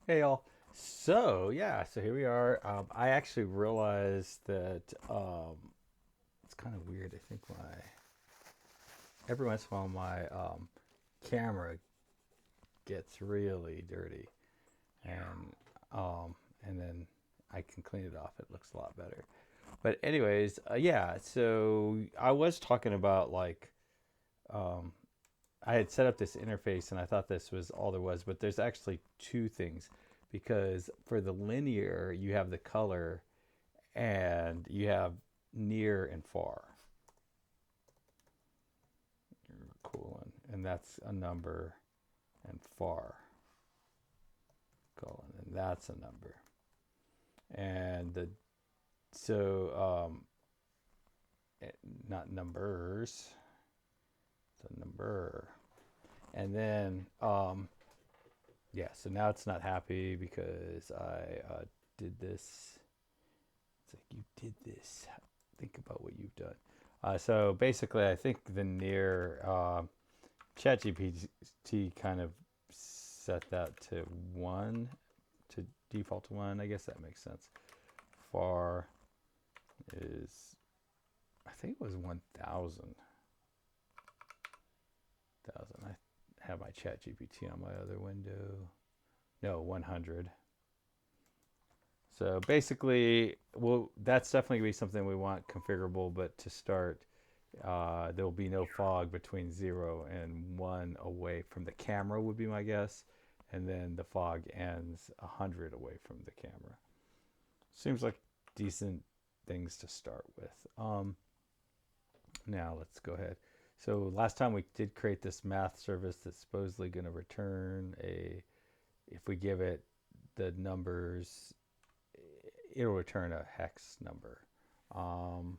Hey y'all. So yeah, so here we are. I actually realized that it's kind of weird. I think my every once in a while my camera gets really dirty, and and then I can clean it off. It looks a lot better. But anyways, yeah. So I was talking about like um, I had set up this interface, and I thought this was all there was, but there's actually two things because for the linear you have the color and you have near and far colon, and that's a number, and far colon, and that's a number. And the so not numbers, it's a number. And then yeah, so now it's not happy because I did this. It's like you did this. Think about what you've done. So basically, I think the near ChatGPT kind of set that to one, to default to one. I guess that makes sense. Far is, I think it was 1,000. I have my ChatGPT on my other window. No, 100. So basically, well, that's definitely gonna be something we want configurable. But to start, there will be no fog between 0 and 1 away from the camera, would be my guess, and then the fog ends 100 away from the camera. Seems like decent things to start with. Now let's go ahead. So last time we did create this math service that's supposedly going to return a, if we give it the numbers, it'll return a hex number. Um,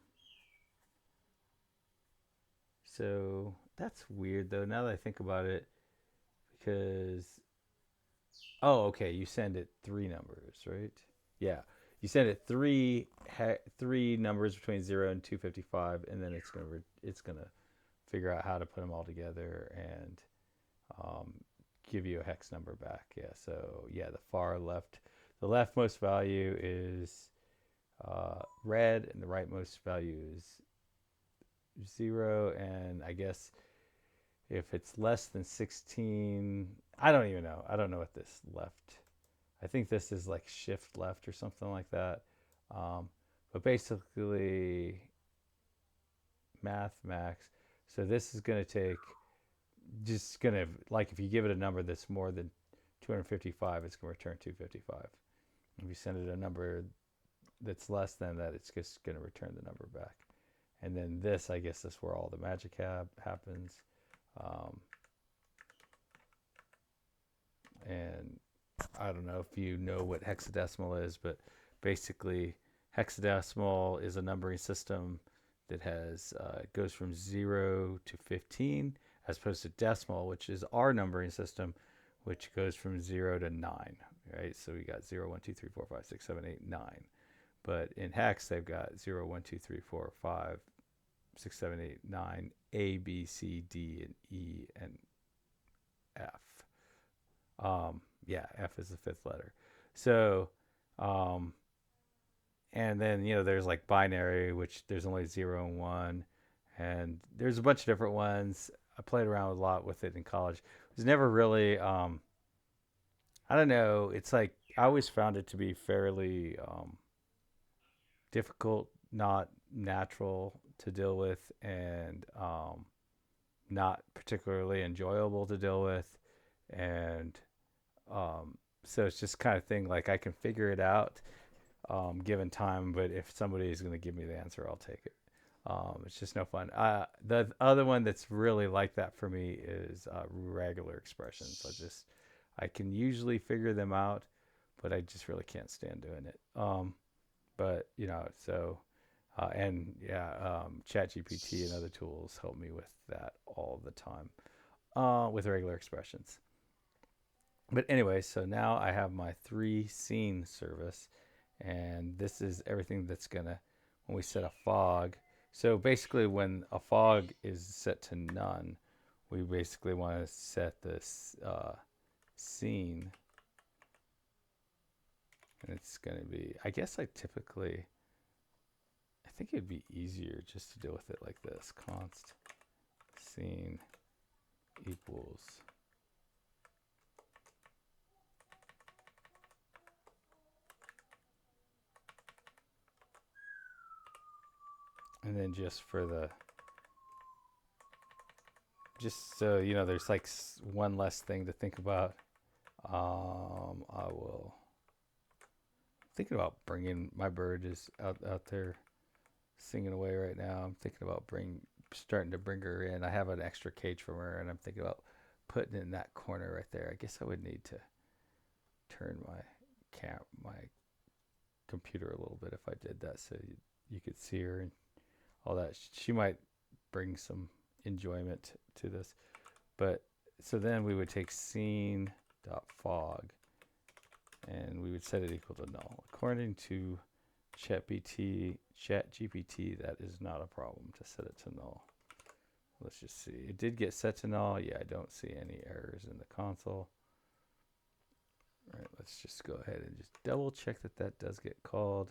so that's weird though. Now that I think about it, because oh, okay, you send it three numbers, right? Yeah, you send it three numbers between 0 and 255, and then it's gonna figure out how to put them all together and um, give you a hex number back. Yeah, so yeah, the far left, the leftmost value is red, and the rightmost value is 0. And I guess if it's less than 16, I don't even know. I don't know what this left. I think this is like shift left or something like that. Um, but basically, math max. So this is going to take, just going to, like, if you give it a number that's more than 255, it's going to return 255. If you send it a number that's less than that, it's just going to return the number back. And then this, I guess, is where all the magic happens. Um, and I don't know if you know what hexadecimal is, but basically, hexadecimal is a numbering system that has goes from 0 to 15, as opposed to decimal, which is our numbering system, which goes from 0 to 9. Right, so we got 0, 1, 2, 3, 4, 5, 6, 7, 8, 9. But in hex, they've got 0, 1, 2, 3, 4, 5, 6, 7, 8, 9, A, B, C, D, and E, and F. Yeah, F is the fifth letter. So, um, and then there's like binary, which there's only 0 and 1, and there's a bunch of different ones. I played around a lot with it in college. It was never really, I don't know. It's like I always found it to be fairly difficult, not natural to deal with, and not particularly enjoyable to deal with, and so it's just kind of thing like I can figure it out given time, but if somebody is going to give me the answer, I'll take it. It's just no fun. The other one that's really like that for me is regular expressions. I can usually figure them out, but I just really can't stand doing it. But so and yeah, ChatGPT and other tools help me with that all the time with regular expressions. But anyway, so now I have my three scene service, and this is everything that's gonna, when we set a fog. So basically, when a fog is set to none, we basically want to set this scene it's going to be, I guess I typically, I think it'd be easier just to deal with it like this. Const scene equals. And then just for the, just so you know, there's like one less thing to think about. I will thinking about bringing my bird is out there singing away right now. I'm thinking about starting to bring her in. I have an extra cage from her, and I'm thinking about putting it in that corner right there. I guess I would need to turn my computer a little bit if I did that, so you could see her and all that. She might bring some enjoyment to this. But so then we would take scene.fog and we would set it equal to null. According to ChatGPT, that is not a problem to set it to null. Let's just see. It did get set to null. Yeah, I don't see any errors in the console. All right, let's just go ahead and just double check that that does get called.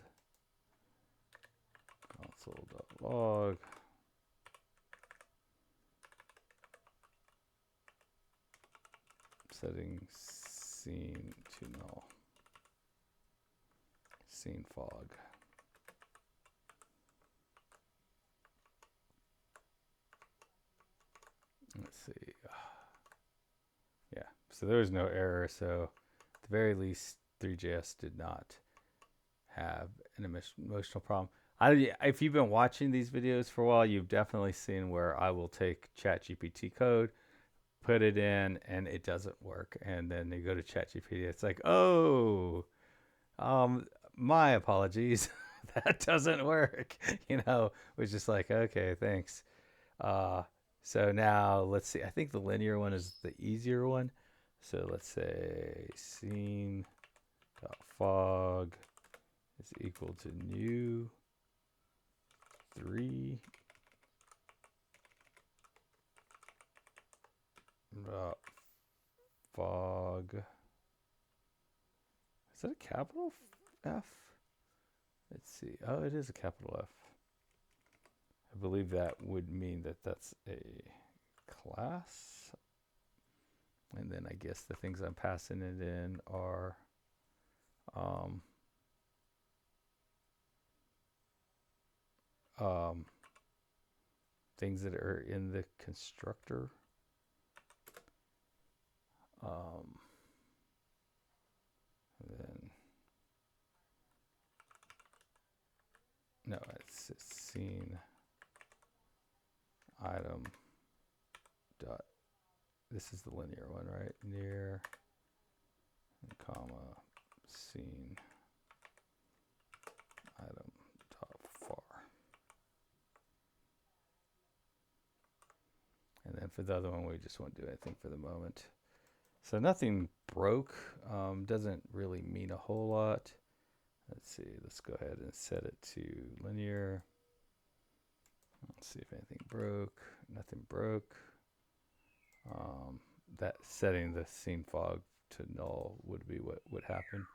Console.log. Setting scene to null. Scene fog. Let's see. Yeah, so there was no error. So at the very least, ThreeJS did not have an emotional problem. If you've been watching these videos for a while, you've definitely seen where I will take ChatGPT code, put it in, and it doesn't work. And then you go to ChatGPT, it's like, oh, my apologies, that doesn't work. Which is like, okay, thanks. So now let's see. I think the linear one is the easier one. So let's say scene.fog is equal to new 3 fog. Is that a capital F? Let's see. Oh, it is a capital F. I believe that would mean that that's a class. And then I guess the things I'm passing it in are things that are in the constructor. And then no, it's scene item dot. This is the linear one, right? Near, comma, scene item dot far. And then for the other one, we just won't do anything for the moment. So nothing broke. Doesn't really mean a whole lot. Let's see. Let's go ahead and set it to linear. Let's see if anything broke. Nothing broke. That setting the scene fog to null would be what would happen.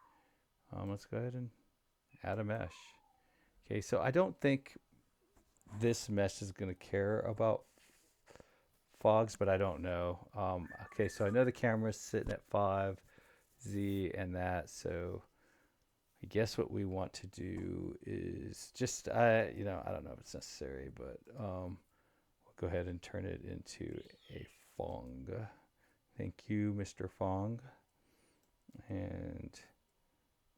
Let's go ahead and add a mesh. Okay, so I don't think this mesh is going to care about fogs, but I don't know. Okay, so I know the camera's sitting at 5Z and that, so I guess what we want to do is just, I don't know if it's necessary, but we'll go ahead and turn it into a Fong. Thank you, Mr. Fong. And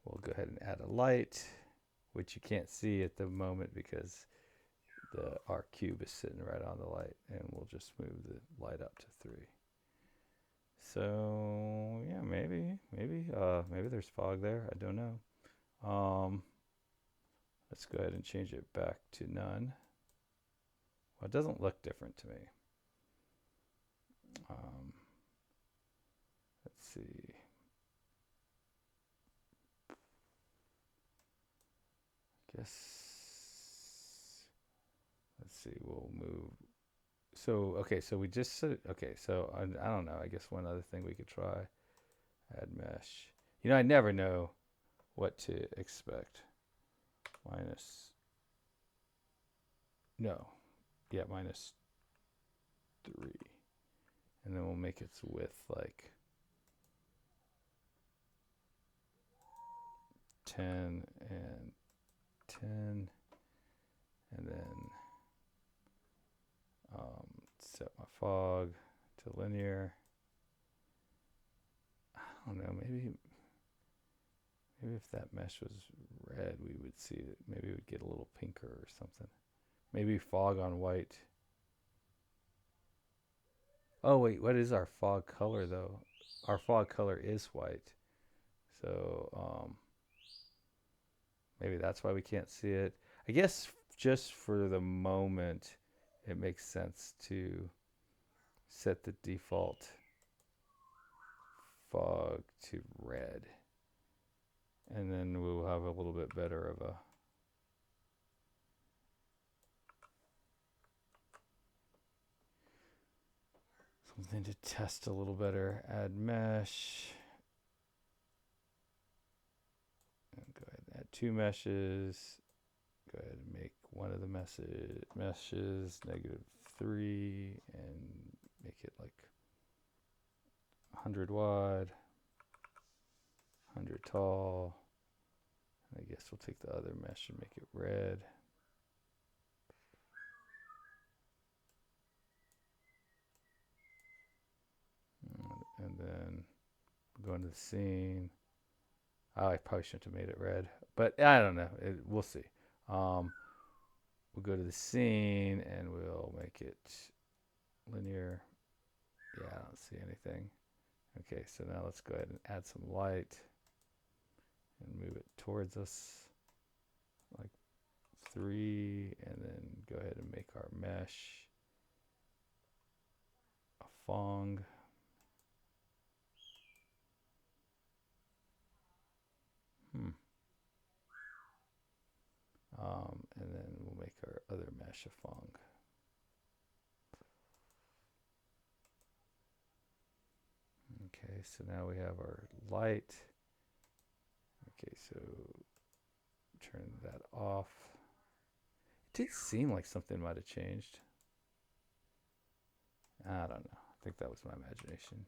we'll go ahead and add a light, which you can't see at the moment because our cube is sitting right on the light, and we'll just move the light up to 3. So yeah, maybe there's fog there. I don't know. Let's go ahead and change it back to none. Well, it doesn't look different to me. Let's see. Let's see, we'll move. So, okay, so we just said, okay, so I don't know. I guess one other thing we could try, add mesh. I never know what to expect. Minus, no, yeah, minus 3. And then we'll make its width like 10 and 10. And then set my fog to linear. I don't know, maybe if that mesh was red, we would see it. Maybe it would get a little pinker or something. Maybe fog on white. Oh wait, what is our fog color though? Our fog color is white. So maybe that's why we can't see it. I guess just for the moment, it makes sense to set the default fog to red. And then we'll have a little bit better of a something to test a little better. Add mesh. And go ahead and add 2 meshes. Go ahead and make one of the meshes -3 and make it like 100 wide, 100 tall. And I guess we'll take the other mesh and make it red. And then go into the scene. Oh, I probably shouldn't have made it red, but I don't know. We'll see. We'll go to the scene and we'll make it linear. Yeah, I don't see anything. Okay, so now let's go ahead and add some light and move it towards us like 3, and then go ahead and make our mesh a Fong. And then we'll make our other mesh a Fong. Okay, so now we have our light. Okay, so turn that off. It did seem like something might have changed. I don't know. I think that was my imagination.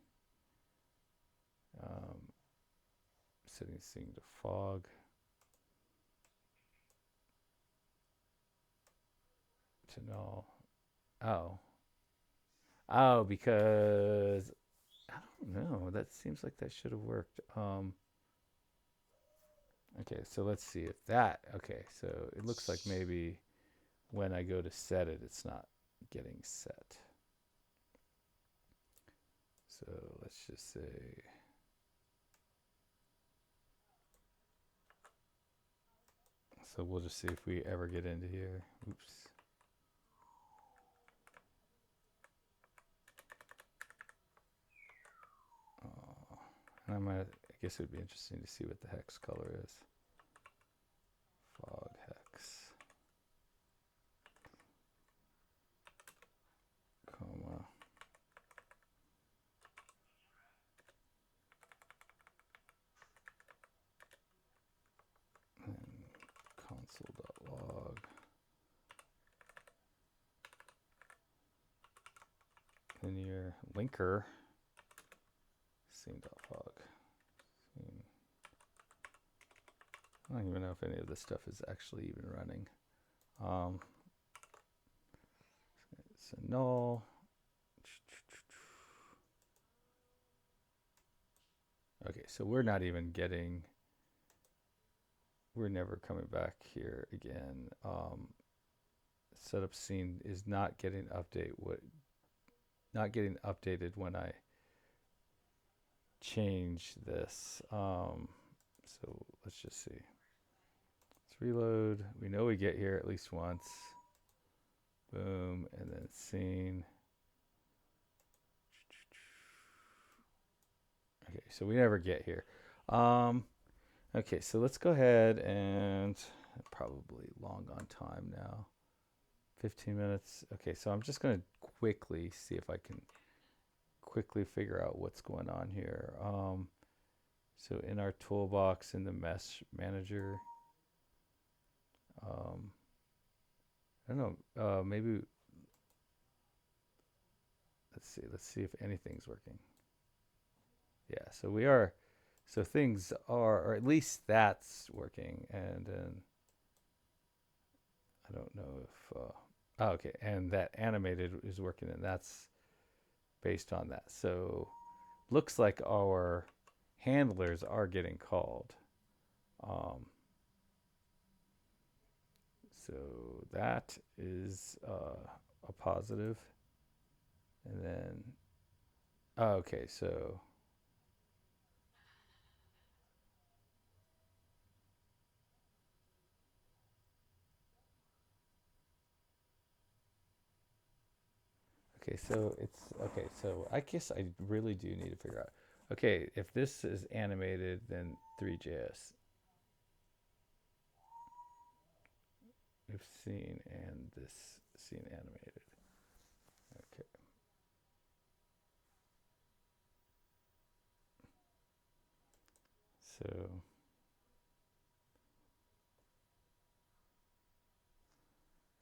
Setting this thing to fog. To null. Oh, because I don't know. That seems like that should have worked. Okay, so let's see if that. Okay, so it looks like maybe when I go to set it, it's not getting set. So let's just say. So we'll just see if we ever get into here. Oops. I guess it would be interesting to see what the hex color is. Fog hex. Comma. And console.log. Linear linker. Scene.fog. Scene. I don't even know if any of this stuff is actually even running. It's a null. Okay, so we're not even getting. We're never coming back here again. Setup scene is not getting not getting updated when I change this. So let's just see. Let's reload. We know we get here at least once. Boom, and then scene. Okay, so we never get here. Okay, so let's go ahead and probably long on time now. 15 minutes. Okay, so I'm just going to quickly see if I can quickly figure out what's going on here. So in our toolbox in the mesh manager, I don't know, maybe, let's see if anything's working. Yeah, so we are, so things are, or at least that's working. And then I don't know if, oh, okay, and that animated is working, and that's based on that. So looks like our handlers are getting called. Um, so that is a positive. And then, oh, okay, so okay, so it's okay. So I guess I really do need to figure out. Okay, if this is animated, then ThreeJS, if scene and this scene animated. Okay,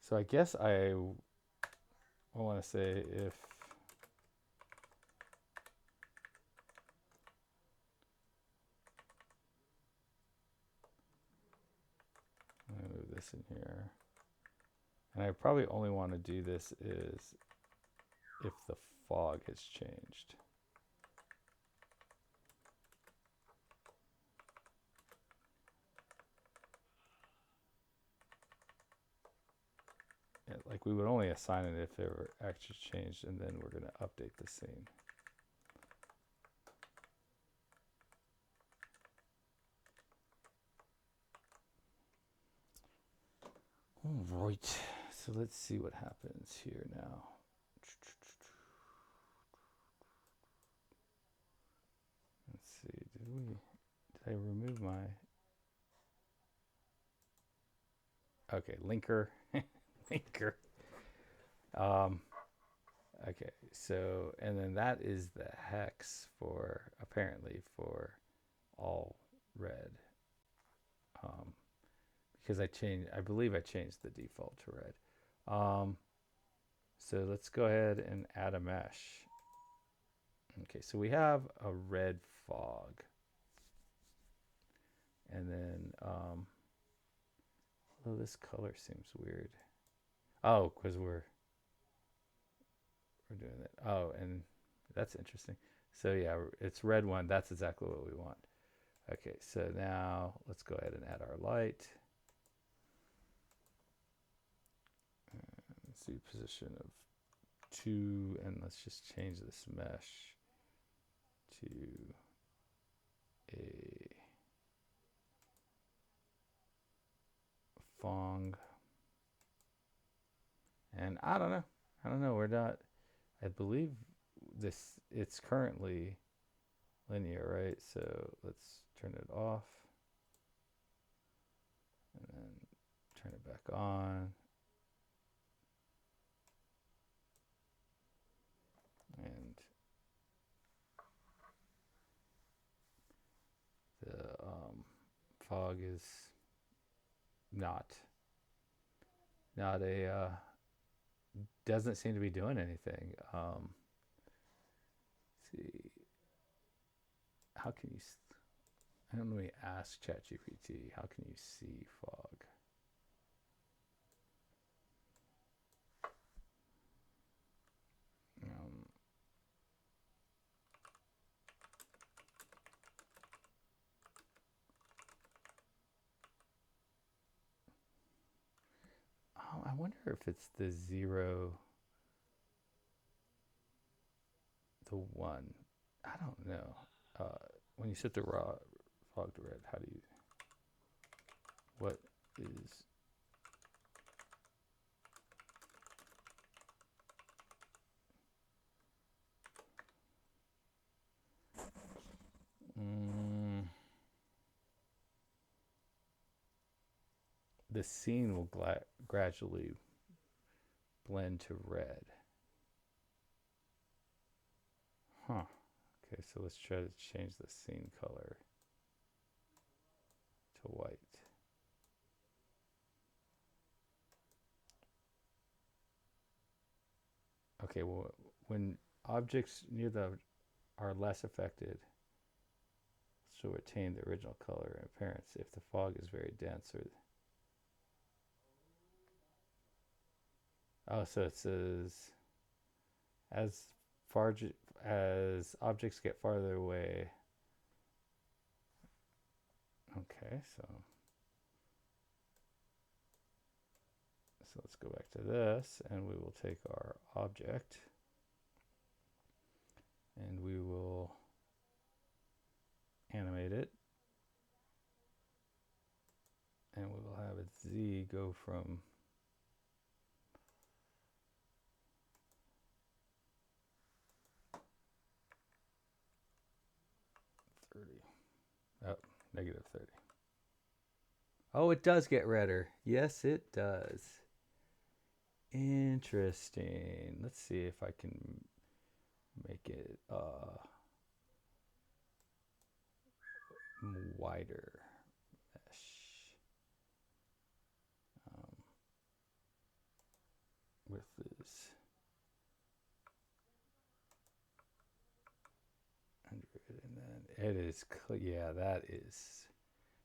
so I guess I want to say if I'm gonna move this in here, and I probably only want to do this is if the fog has changed. Yeah, like we would only assign it if it were actually changed, and then we're going to update the scene. All right, so let's see what happens here now. Let's see, did I remove my, okay, linker, linker. Um, okay, so, and then that is the hex for, apparently for all red. Um, because I believe I changed the default to red. So let's go ahead and add a mesh. Okay, so we have a red fog. And then, oh, this color seems weird. Oh, because we're doing it. Oh, and that's interesting. So yeah, it's red one. That's exactly what we want. Okay, so now let's go ahead and add our light. Let's do position of 2, and let's just change this mesh to a Fong. And I don't know. We're not, I believe it's currently linear, right? So let's turn it off and then turn it back on. And the fog is not a doesn't seem to be doing anything. Let's see, how can you? I don't know. Let me ask ChatGPT. How can you see fog? Oh, I wonder if it's the 0, the 1. I don't know. When you set the raw fog to red, how do you? What is? The scene will gradually blend to red. Huh. Okay, so let's try to change the scene color. white. Okay, well, when objects near the are less affected, so retain the original color and appearance if the fog is very dense or oh, so it says as far as objects get farther away. Okay, so let's go back to this and we will take our object and we will animate it and we will have its Z go from 30. Oh, negative 30. Oh, it does get redder. Yes, it does. Interesting. Let's see if I can make it wider mesh with this 100 and then it is yeah,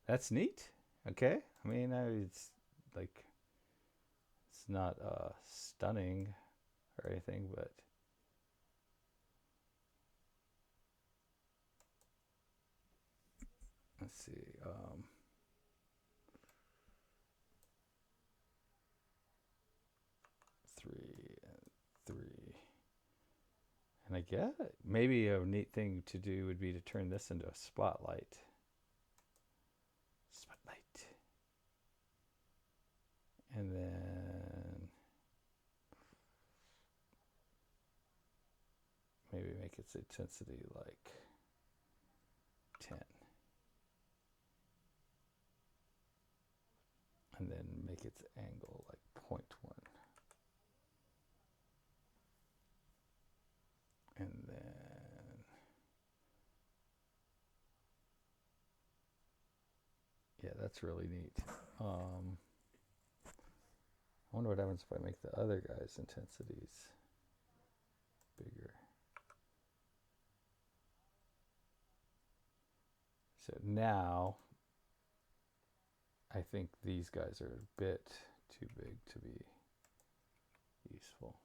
that's neat. Okay, I mean it's like it's not stunning or anything, but let's see. 3 and 3. And I guess maybe a neat thing to do would be to turn this into a spotlight. Spotlight. And then maybe make its intensity like 10. And then make its angle like 0.1. And then, yeah, that's really neat. I wonder what happens if I make the other guy's intensities bigger. So now, I think these guys are a bit too big to be useful.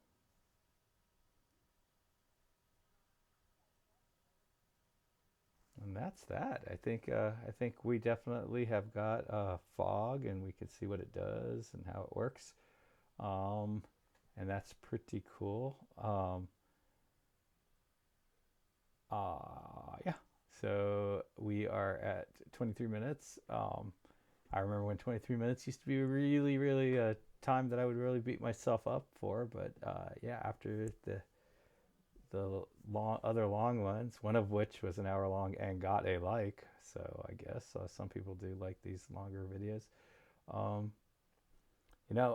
And that's that. I think we definitely have got fog, and we can see what it does and how it works, and that's pretty cool. Yeah. So we are at 23 minutes. I remember when 23 minutes used to be really, really a time that I would really beat myself up for. But yeah, after the other long ones, one of which was an hour long and got a like. So I guess some people do like these longer videos. Um,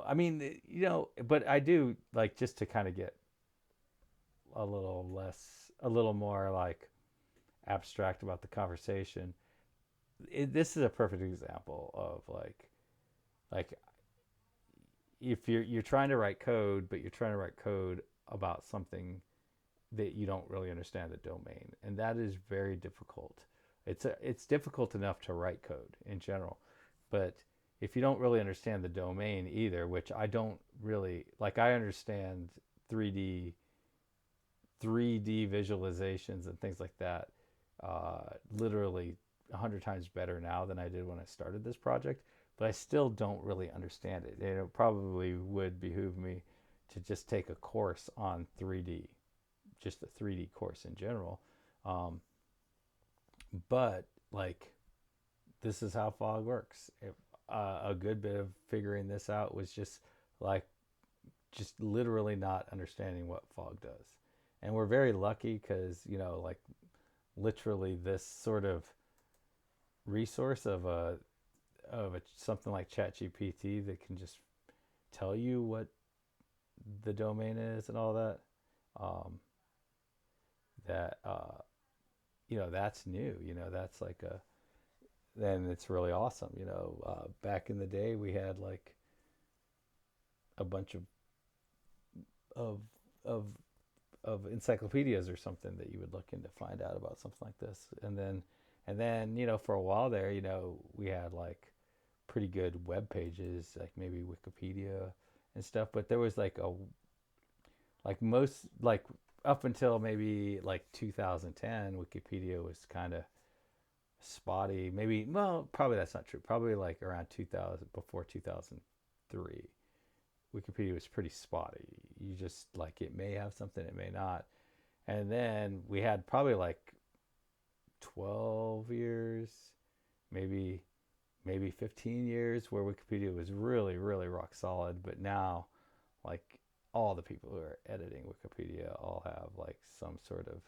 I mean, but I do like just to kind of get a little more like abstract about the conversation. This is a perfect example of like if you're trying to write code, but you're trying to write code about something that you don't really understand the domain, and that is very difficult. It's difficult enough to write code in general, but if you don't really understand the domain either, which I don't really like, I understand 3D 3D visualizations and things like that literally 100 times better now than I did when I started this project, but I still don't really understand it. And it probably would behoove me to just take a course on 3D, just a 3D course in general. Um, but like, this is how fog works. A good bit of figuring this out was like, just literally not understanding what fog does. And we're very lucky because, like literally this sort of resource of something like ChatGPT that can just tell you what the domain is and all that. Um, that that's new. That's like then it's really awesome. Back in the day, we had like a bunch of of of encyclopedias or something that you would look in to find out about something like this. And then for a while there, we had like pretty good web pages, like maybe Wikipedia and stuff. But there was like most like up until maybe like 2010, Wikipedia was kind of spotty. Maybe, well, probably that's not true. Probably like around 2000, before 2003, Wikipedia was pretty spotty. You just like, it may have something, it may not. And then we had probably like 12 years, maybe 15 years where Wikipedia was really, really rock solid. But now, like, all the people who are editing Wikipedia all have like some sort of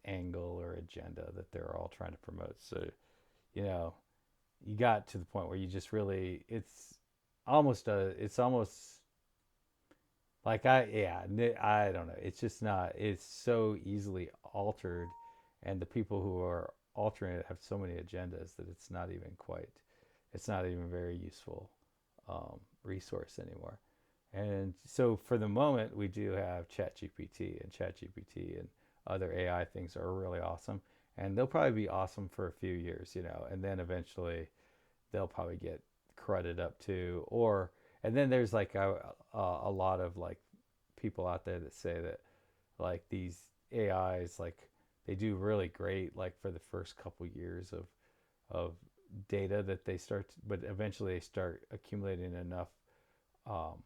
angle or agenda that they're all trying to promote. So, you know, you got to the point where you just really, it's almost like I don't know. It's just not, it's so easily altered. And the people who are altering it have so many agendas that it's not even very useful resource anymore. And so for the moment, we do have ChatGPT and other AI things are really awesome. And they'll probably be awesome for a few years, and then eventually they'll probably get crudded up too. And then there's like a lot of like people out there that say that like these AIs, like they do really great, like for the first couple years of data that they start, but eventually they start accumulating enough um,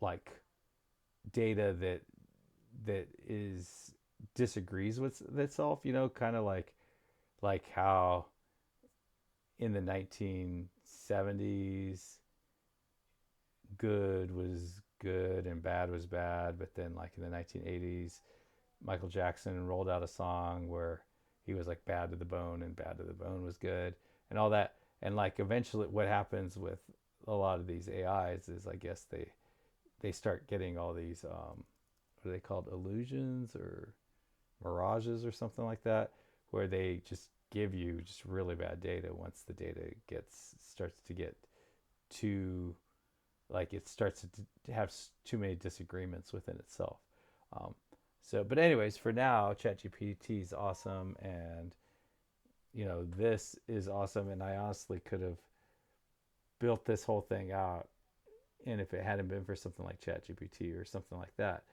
like data that is disagrees with itself, kind of like how in the 1970s good was good and bad was bad, but then like in the 1980s Michael Jackson rolled out a song where he was like bad to the bone and bad to the bone was good and all that. And like eventually what happens with a lot of these AIs is I guess they start getting all these what are they called, illusions or mirages or something like that, where they just give you just really bad data once the data gets starts to get too, like it starts to have too many disagreements within itself. um, but anyways, for now, ChatGPT is awesome, and this is awesome, and I honestly could have built this whole thing out, and if it hadn't been for something like ChatGPT or something like that,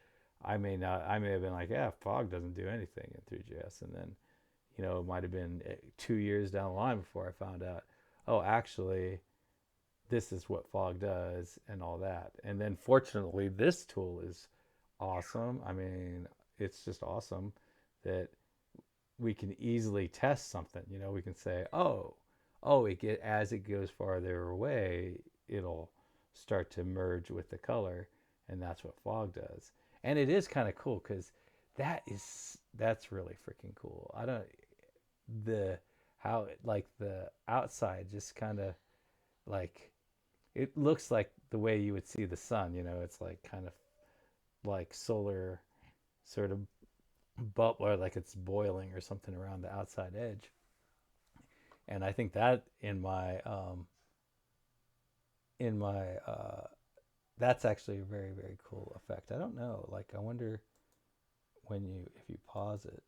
I may have been like, yeah, Fog doesn't do anything in ThreeJS, and then it might have been 2 years down the line before I found out, oh, actually, this is what Fog does and all that. And then fortunately, this tool is awesome. I mean, it's just awesome that we can easily test something. We can say, as it goes farther away, it'll start to merge with the color, and that's what Fog does. And it is kind of cool because that's really freaking cool. I don't the how like the outside just kind of like it looks like the way you would see the sun. It's like kind of like solar sort of butler, like it's boiling or something around the outside edge. And I think that in my that's actually a very, very cool effect. I don't know, like I wonder when you if you pause it,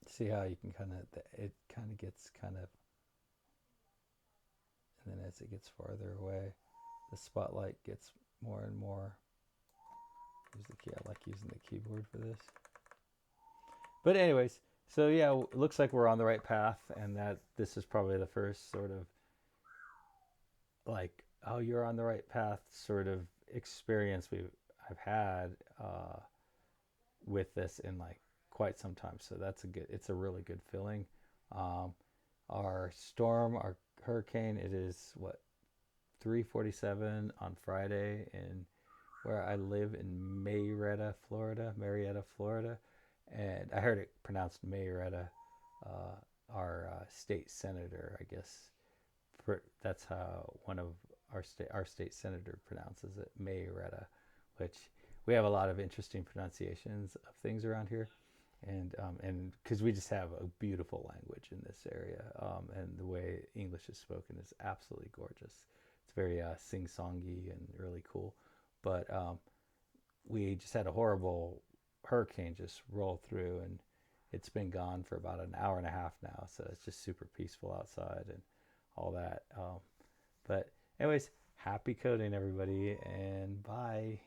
see how you can kind of it kind of gets kind of, and then as it gets farther away, the spotlight gets more and more. Use the key. I like using the keyboard for this. But anyways, so yeah, it looks like we're on the right path, and that this is probably the first sort of like, oh, you're on the right path sort of experience I've had with this in like quite some time. So it's a really good feeling. Um, our hurricane, it is what, 3:47 on Friday in where I live in Marietta, Florida, and I heard it pronounced Marietta. Our state senator, I guess, that's how one of our state senator pronounces it, Marietta, which we have a lot of interesting pronunciations of things around here. and because we just have a beautiful language in this area, and the way English is spoken is absolutely gorgeous. It's very sing-songy and really cool. But we just had a horrible hurricane just roll through, and it's been gone for about an hour and a half now. So it's just super peaceful outside and all that. But anyways, happy coding, everybody, and bye.